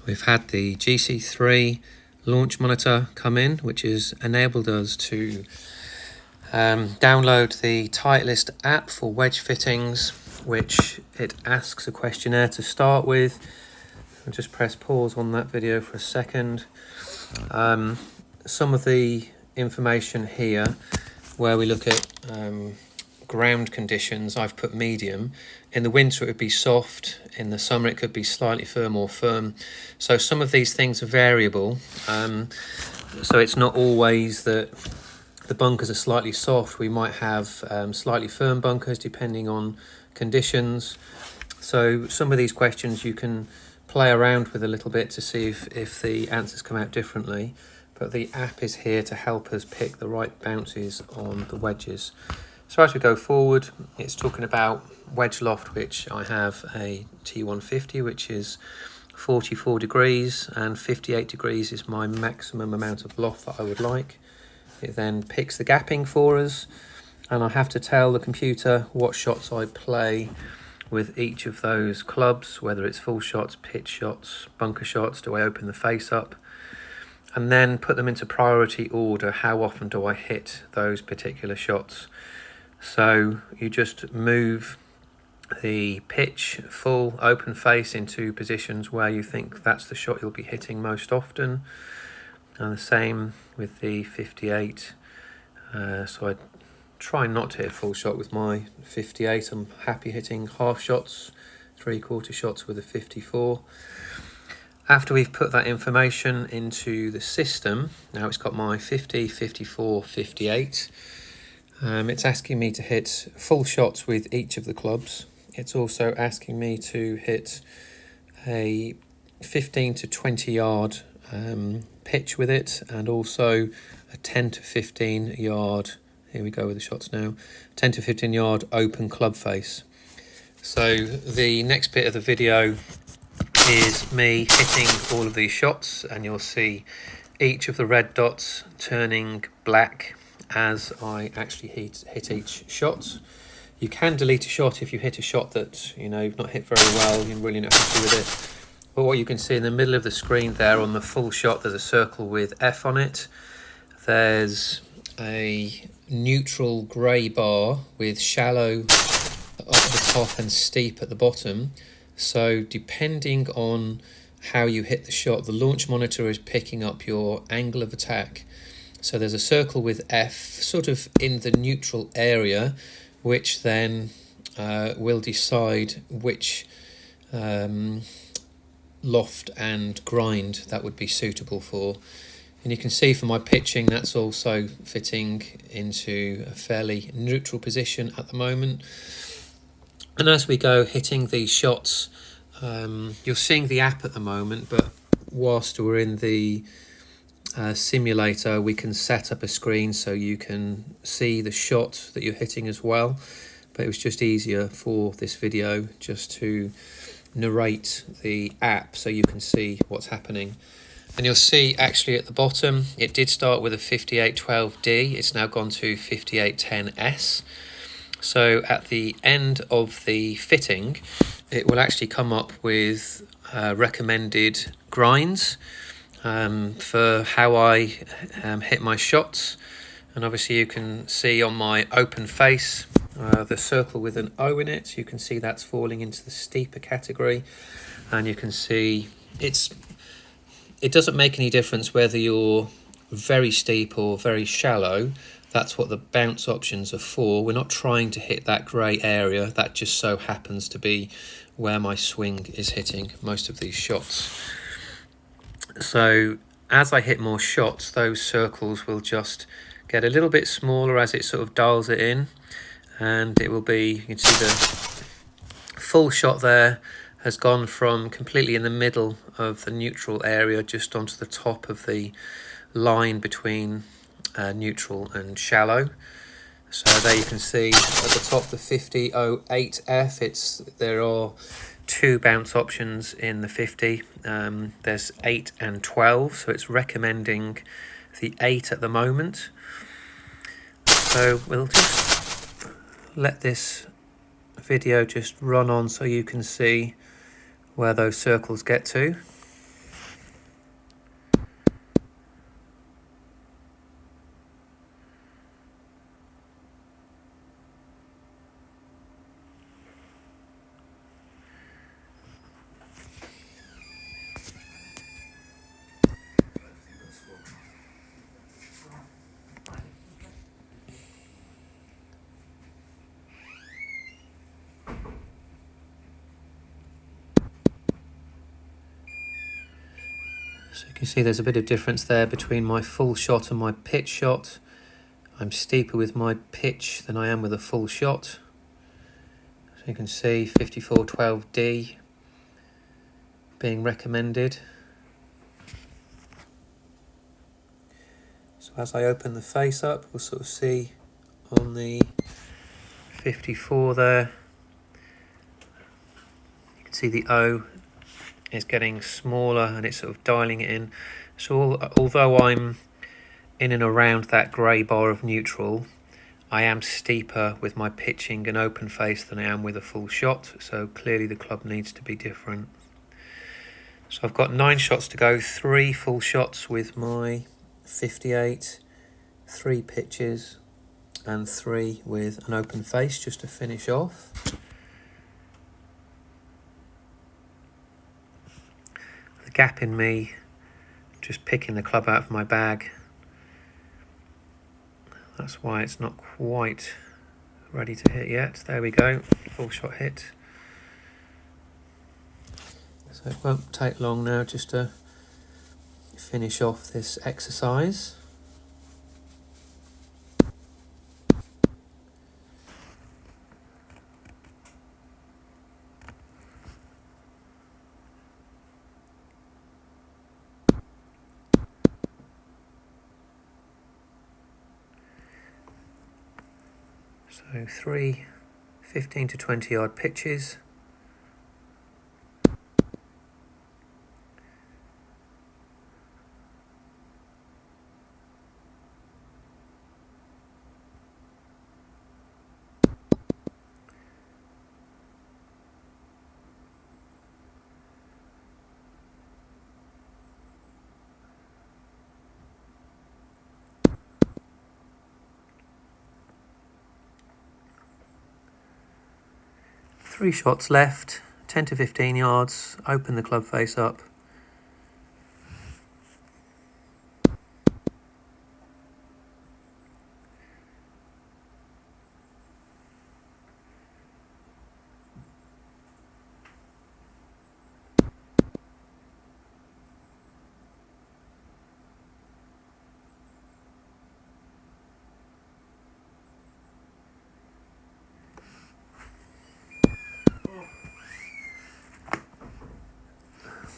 We've had the GC3 launch monitor come in, which has enabled us to download the Titleist app for wedge fittings, which it asks a questionnaire to start with. I'll just press pause on that video for a second. Some of the information here where we look at ground conditions, I've put medium. In the winter it would be soft, in the summer it could be slightly firm or firm. So some of these things are variable, so it's not always that the bunkers are slightly soft. We might have slightly firm bunkers depending on conditions. So some of these questions you can play around with a little bit to see if the answers come out differently, but the app is here to help us pick the right bounces on the wedges. So as we go forward, it's talking about wedge loft, which I have a T150, which is 44 degrees, and 58 degrees is my maximum amount of loft that I would like. It then picks the gapping for us, and I have to tell the computer what shots I play with each of those clubs, whether it's full shots, pitch shots, bunker shots, do I open the face up, and then put them into priority order. How often do I hit those particular shots? So you just move the pitch, full, open face into positions where you think that's the shot you'll be hitting most often. And the same with the 58. So I try not to hit a full shot with my 58. I'm happy hitting half shots, 3/4 shots with a 54. After we've put that information into the system, now it's got my 50, 54, 58. It's asking me to hit full shots with each of the clubs. It's also asking me to hit a 15 to 20 yard pitch with it, and also a 10 to 15 yard, here we go with the shots now, 10 to 15 yard open club face. So the next bit of the video is me hitting all of these shots, and you'll see each of the red dots turning black as I actually hit each shot. You can delete a shot if you hit a shot that you've not hit very well, you're really not happy with it. But what you can see in the middle of the screen there on the full shot, there's a circle with F on it. There's a neutral grey bar with shallow up the top and steep at the bottom. So depending on how you hit the shot, the launch monitor is picking up your angle of attack. So there's a circle with F sort of in the neutral area, which then will decide which loft and grind that would be suitable for. And you can see from my pitching that's also fitting into a fairly neutral position at the moment. And as we go hitting these shots, you're seeing the app at the moment, but whilst we're in the simulator, we can set up a screen so you can see the shot that you're hitting as well. But it was just easier for this video just to narrate the app so you can see what's happening. And you'll see actually at the bottom it did start with a 5812D, it's now gone to 5810S. So at the end of the fitting it will actually come up with recommended grinds for how I hit my shots. And obviously you can see on my open face the circle with an O in it. You can see that's falling into the steeper category, and you can see it doesn't make any difference whether you're very steep or very shallow. That's what the bounce options are for. We're not trying to hit that grey area. That just so happens to be where my swing is hitting most of these shots. So as I hit more shots, those circles will just get a little bit smaller as it sort of dials it in, and it will be, you can see the full shot there has gone from completely in the middle of the neutral area just onto the top of the line between neutral and shallow. So there you can see at the top the 5008F, there are two bounce options in the 50. There's 8 and 12, so it's recommending the 8 at the moment. So we'll just let this video just run on so you can see where those circles get to. So you can see there's a bit of difference there between my full shot and my pitch shot. I'm steeper with my pitch than I am with a full shot. So you can see 5412D being recommended. So as I open the face up, we'll sort of see on the 54 there, you can see the O is getting smaller and it's sort of dialing it in. So although I'm in and around that grey bar of neutral, I am steeper with my pitching and open face than I am with a full shot, so clearly the club needs to be different. So I've got 9 shots to go, 3 full shots with my 58, 3 pitches and 3 with an open face just to finish off. The gap in me just picking the club out of my bag. That's why it's not quite ready to hit yet. There we go, full shot hit. So it won't take long now just to finish off this exercise. So 3 15 to 20 yard pitches. Three shots left, 10 to 15 yards, open the club face up.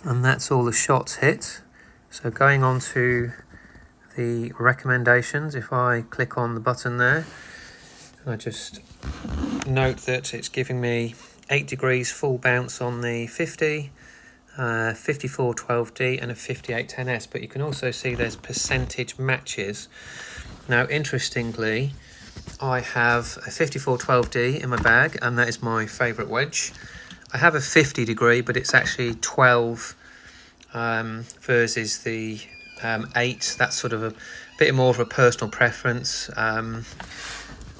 And that's all the shots hit. So going on to the recommendations, if I click on the button there, I just note that it's giving me 8 degrees full bounce on the 50, 5412D and a 5810S, but you can also see there's percentage matches. Now interestingly, I have a 5412D in my bag and that is my favourite wedge. I have a 50 degree, but it's actually 12 versus the 8. That's sort of a bit more of a personal preference,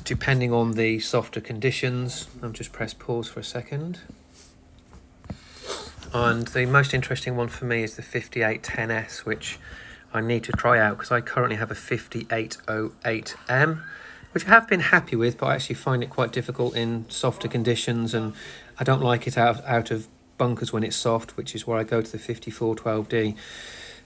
depending on the softer conditions. I'll just press pause for a second. And the most interesting one for me is the 5810S, which I need to try out because I currently have a 5808M, which I have been happy with, but I actually find it quite difficult in softer conditions, and I don't like it out of bunkers when it's soft, which is where I go to the 5412D.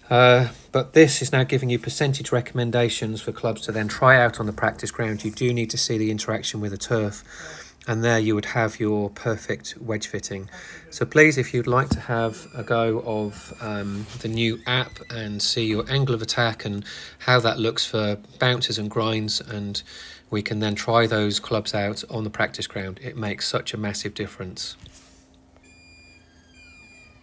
But this is now giving you percentage recommendations for clubs to then try out on the practice ground. You do need to see the interaction with the turf, and there you would have your perfect wedge fitting. So please, if you'd like to have a go of the new app and see your angle of attack and how that looks for bounces and grinds, and we can then try those clubs out on the practice ground, it makes such a massive difference.